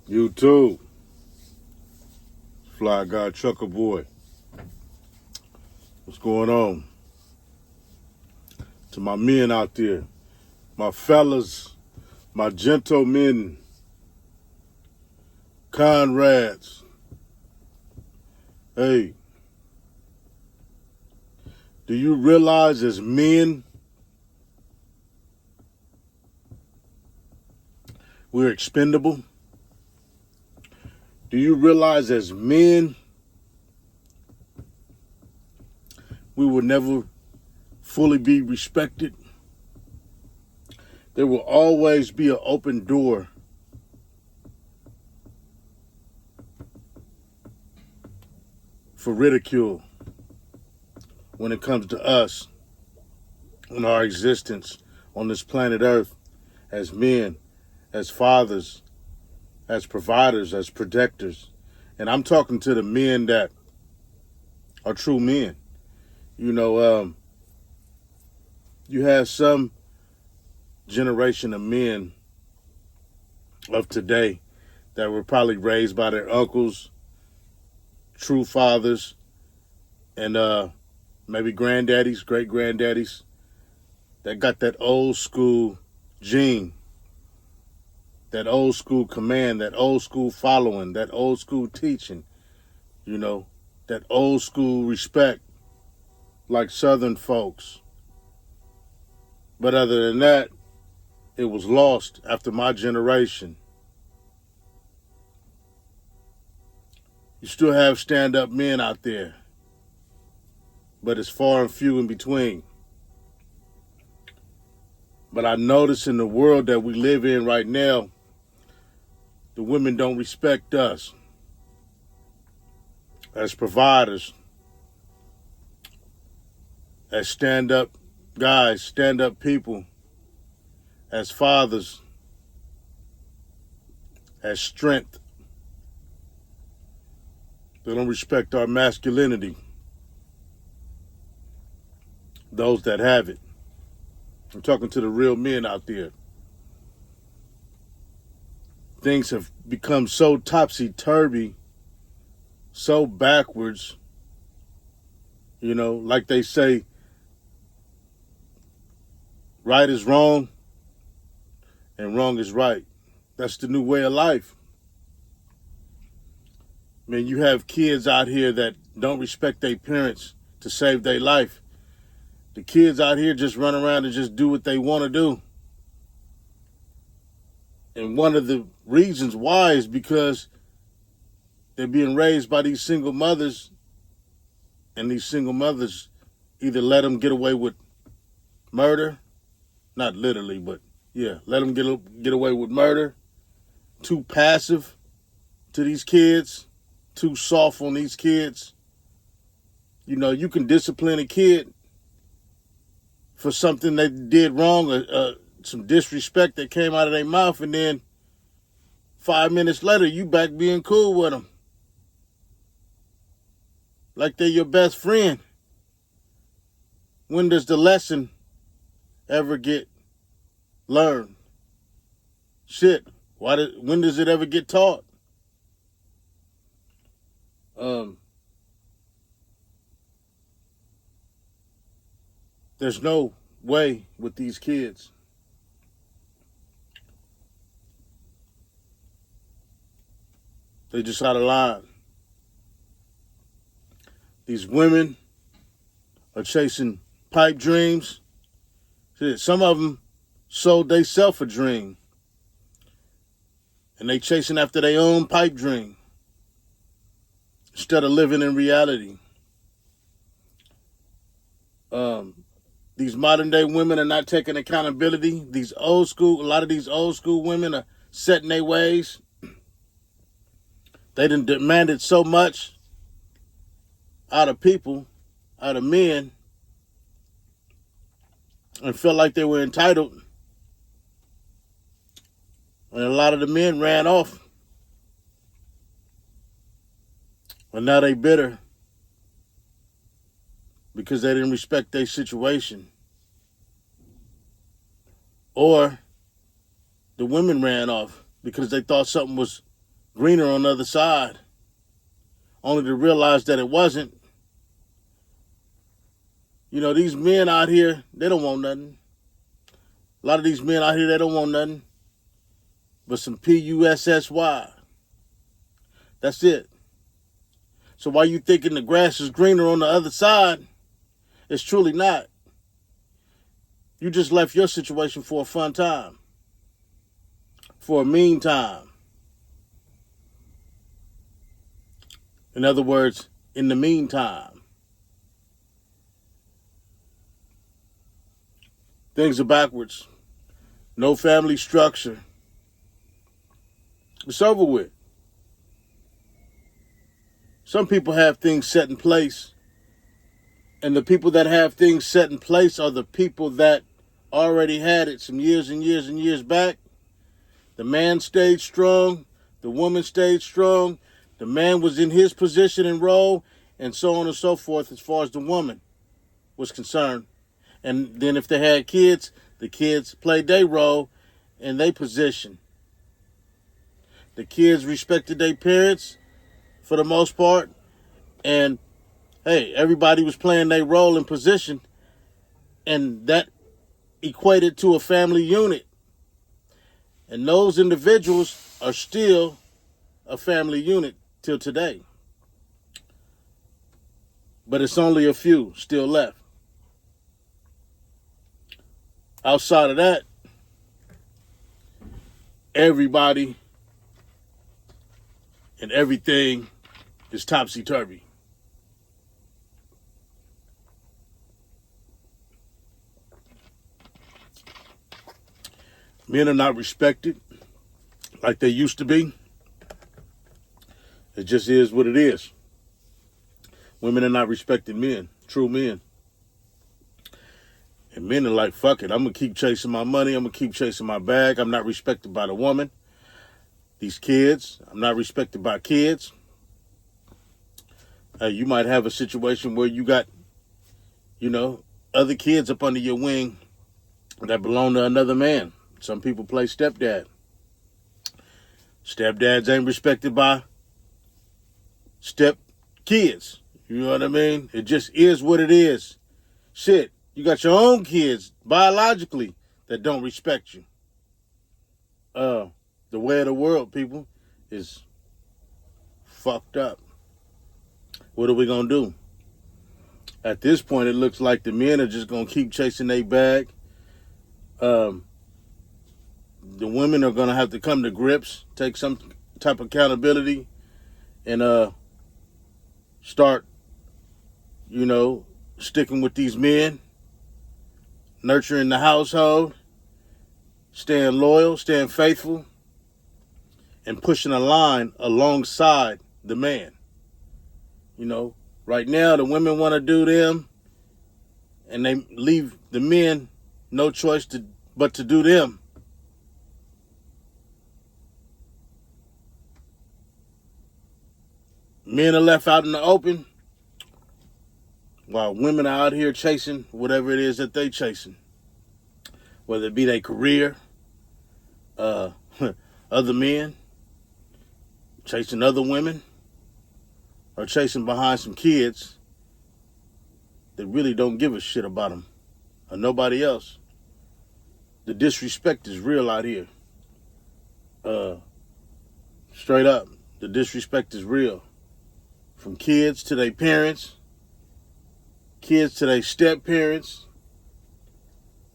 YouTube, Fly Guy Trucker Boy. What's going on? To my men out there, my fellas, my gentlemen, comrades. Hey, do you realize as men, we're expendable? Do you realize as men, we will never fully be respected? There will always be an open door for ridicule when it comes to us and our existence on this planet Earth as men, as fathers, as providers, as protectors. And I'm talking to the men that are true men. You know, you have some generation of men of today that were probably raised by their uncles, true fathers, and maybe granddaddies, great-granddaddies, that got that old school gene, that old school command, that old school following, that old school teaching, you know, that old school respect, like Southern folks. But other than that, it was lost after my generation. You still have stand-up men out there, but it's far and few in between. But I notice in the world that we live in right now, the women don't respect us as providers, as stand-up guys, stand-up people, as fathers, as strength. They don't respect our masculinity, those that have it. I'm talking to the real men out there. Things have become so topsy-turvy, so backwards, you know, like they say, right is wrong and wrong is right. That's the new way of life. I mean, you have kids out here that don't respect their parents to save their life. The kids out here just run around and just do what they want to do. And one of the reasons why is because they're being raised by these single mothers, and these single mothers either let them get away with murder, not literally, but yeah, let them get away with murder, too passive to these kids, too soft on these kids. You know, you can discipline a kid for something they did wrong, some disrespect that came out of their mouth, and then 5 minutes later, you back being cool with them. Like they're your best friend. When does the lesson ever get learned? Shit, when does it ever get taught? There's no way with these kids. They just out of line. These women are chasing pipe dreams. Shit, some of them sold theyself a dream. And they chasing after their own pipe dream instead of living in reality. These modern day women are not taking accountability. A lot of these old school women are set in their ways. They done demanded so much out of people, out of men, and felt like they were entitled. And a lot of the men ran off. And now they bitter because they didn't respect their situation. Or the women ran off because they thought something was greener on the other side, only to realize that it wasn't. You know, these men out here, they don't want nothing. A lot of these men out here, they don't want nothing but some PUSSY. That's it. So while you thinking the grass is greener on the other side, it's truly not. You just left your situation for a fun time, for a mean time. In other words, in the meantime. Things are backwards. No family structure. It's over with. Some people have things set in place, and the people that have things set in place are the people that already had it some years and years and years back. The man stayed strong. The woman stayed strong. The man was in his position and role, and so on and so forth as far as the woman was concerned. And then if they had kids, the kids played their role and their position. The kids respected their parents for the most part. And, hey, everybody was playing their role and position. And that equated to a family unit. And those individuals are still a family unit till today. But it's only a few still left. Outside of that, everybody and everything is topsy-turvy. Men are not respected like they used to be. It just is what it is. Women are not respecting men, true men. And men are like, fuck it, I'm going to keep chasing my money. I'm going to keep chasing my bag. I'm not respected by the woman. These kids, I'm not respected by kids. You might have a situation where you got, other kids up under your wing that belong to another man. Some people play stepdad. Stepdads ain't respected by step kids. You know what I mean? It just is what it is. Shit, you got your own kids biologically that don't respect you. The way of the world, people, is fucked up. What are we going to do? At this point, it looks like the men are just going to keep chasing their bag. The women are going to have to come to grips, take some type of accountability, and start, sticking with these men, nurturing the household, staying loyal, staying faithful, and pushing a line alongside the man. Right now the women want to do them, and they leave the men no choice but to do them. Men are left out in the open while women are out here chasing whatever it is that they chasing. Whether it be their career, other men, chasing other women, or chasing behind some kids that really don't give a shit about them or nobody else. The disrespect is real out here. Straight up, the disrespect is real. From kids to their parents, kids to their step-parents,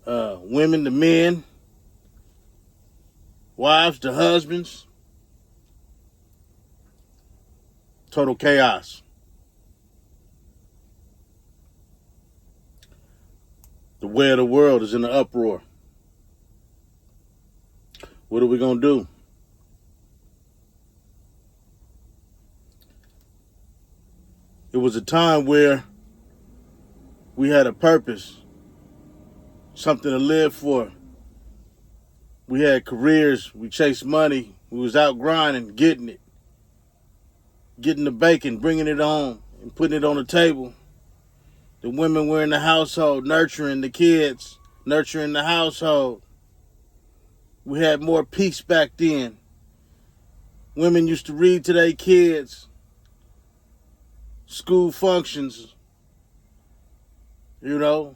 women to men, wives to husbands. Total chaos. The way of the world is in an uproar. What are we going to do? It was a time where we had a purpose, something to live for. We had careers, we chased money, we was out grinding, getting it. Getting the bacon, bringing it home, and putting it on the table. The women were in the household, nurturing the kids, nurturing the household. We had more peace back then. Women used to read to their kids, school functions, you know,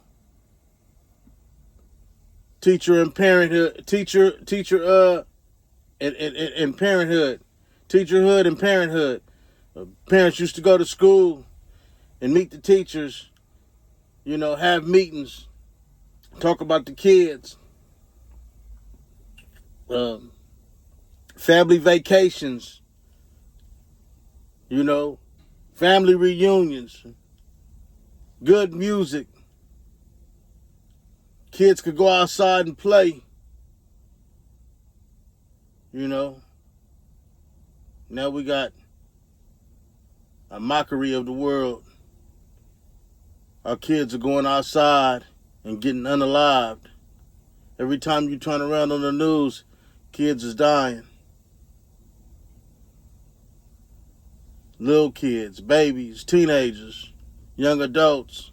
teacher and parenthood, and parenthood, teacherhood and parenthood. Parents used to go to school and meet the teachers, you know, have meetings, talk about the kids, family vacations, you know, family reunions, good music. Kids could go outside and play, you know. Now we got a mockery of the world. Our kids are going outside and getting unalived. Every time you turn around on the news, kids is dying. Little kids, babies, teenagers, young adults.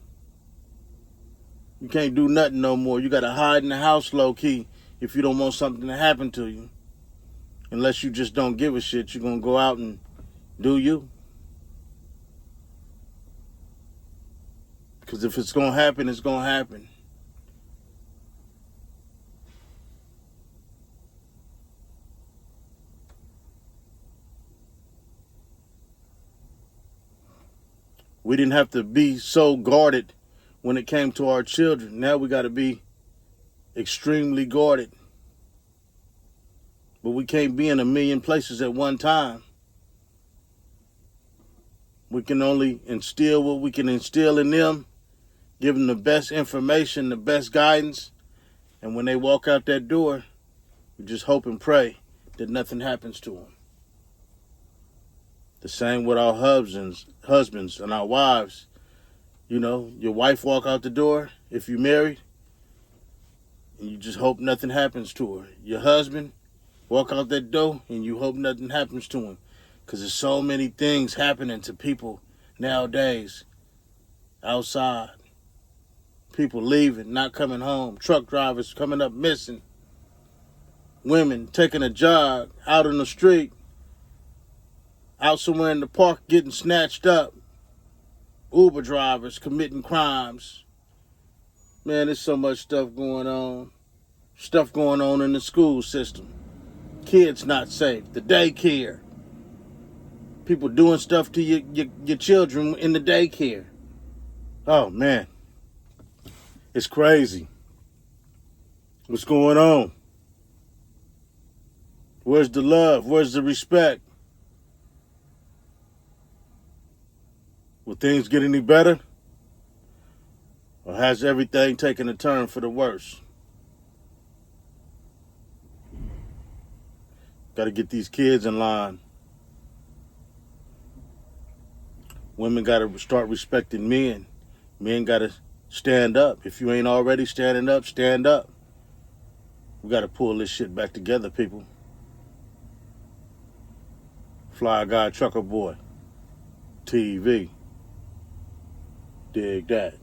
You can't do nothing no more. You got to hide in the house low key if you don't want something to happen to you. Unless you just don't give a shit, you're going to go out and do you. Because if it's going to happen, it's going to happen. We didn't have to be so guarded when it came to our children. Now we got to be extremely guarded. But we can't be in a million places at one time. We can only instill what we can instill in them, give them the best information, the best guidance, and when they walk out that door, we just hope and pray that nothing happens to them. The same with our husbands and our wives. You know, your wife walk out the door, if you're married, and you just hope nothing happens to her. Your husband walk out that door, and you hope nothing happens to him. Because there's so many things happening to people nowadays outside. People leaving, not coming home. Truck drivers coming up missing. Women taking a jog out in the street, out somewhere in the park getting snatched up. Uber drivers committing crimes. Man, there's so much stuff going on. Stuff going on in the school system. Kids not safe. The daycare. People doing stuff to your children in the daycare. Oh, man. It's crazy. What's going on? Where's the love? Where's the respect? Will things get any better? Or has everything taken a turn for the worse? Got to get these kids in line. Women got to start respecting men. Men got to stand up. If you ain't already standing up, stand up. We got to pull this shit back together, people. Fly Guy Trucker Boy TV. Dig that.